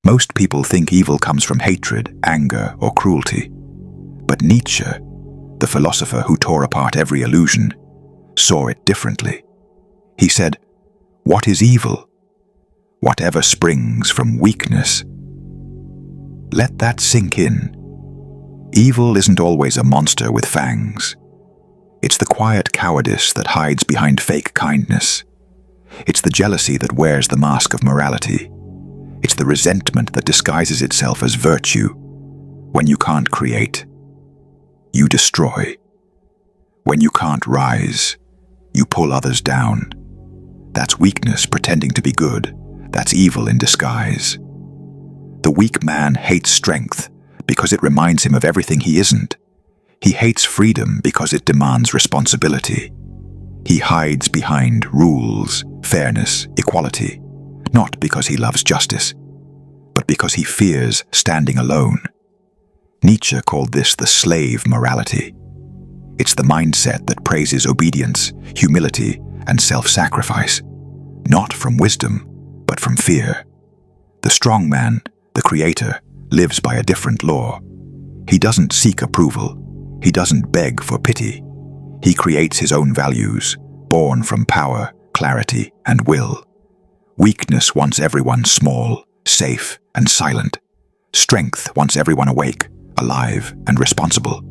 Most people think evil comes from hatred, anger, or cruelty. But Nietzsche, the philosopher who tore apart every illusion, saw it differently. He said, "What is evil? Whatever springs from weakness." Let that sink in. Evil isn't always a monster with fangs. It's the quiet cowardice that hides behind fake kindness. It's the jealousy that wears the mask of morality. It's the resentment that disguises itself as virtue. When you can't create, you destroy. When you can't rise, you pull others down. That's weakness pretending to be good. That's evil in disguise. The weak man hates strength because it reminds him of everything he isn't. He hates freedom because it demands responsibility. He hides behind rules, fairness, equality, not because he loves justice, but because he fears standing alone. Nietzsche called this the slave morality. It's the mindset that praises obedience, humility, and self-sacrifice, not from wisdom, but from fear. The strong man, the creator, lives by a different law. He doesn't seek approval. He doesn't beg for pity. He creates his own values, born from power, clarity, and will. Weakness wants everyone small, safe, and silent. Strength wants everyone awake, alive, and responsible.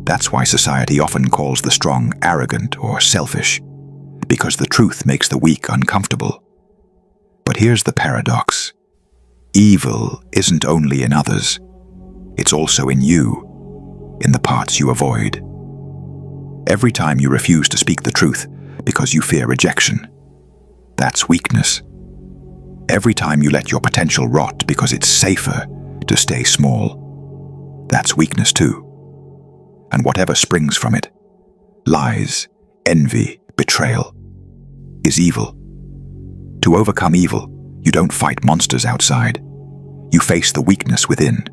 That's why society often calls the strong arrogant or selfish, because the truth makes the weak uncomfortable. But here's the paradox. Evil isn't only in others. It's also in you, in the parts you avoid. Every time you refuse to speak the truth because you fear rejection, that's weakness. Every time you let your potential rot because it's safer to stay small, that's weakness too. And whatever springs from it, lies, envy, betrayal, is evil. To overcome evil, you don't fight monsters outside. You face the weakness within.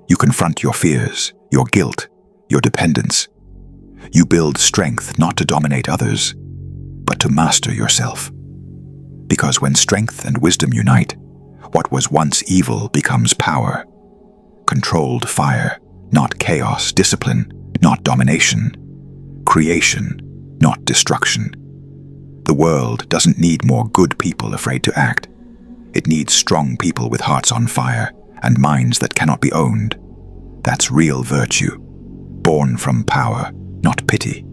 You confront your fears, your guilt, your dependence. You build strength not to dominate others, but to master yourself. Because when strength and wisdom unite, what was once evil becomes power. Controlled fire, not chaos, discipline, not domination. Creation, not destruction. The world doesn't need more good people afraid to act. It needs strong people with hearts on fire and minds that cannot be owned. That's real virtue, born from power, not pity.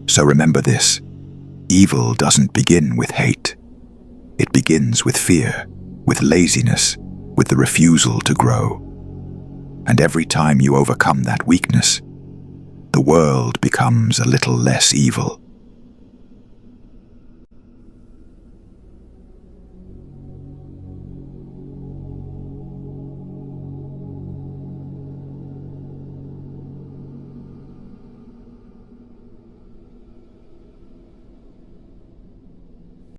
So remember this, evil doesn't begin with hate. It begins with fear, with laziness, with the refusal to grow. And every time you overcome that weakness, the world becomes a little less evil.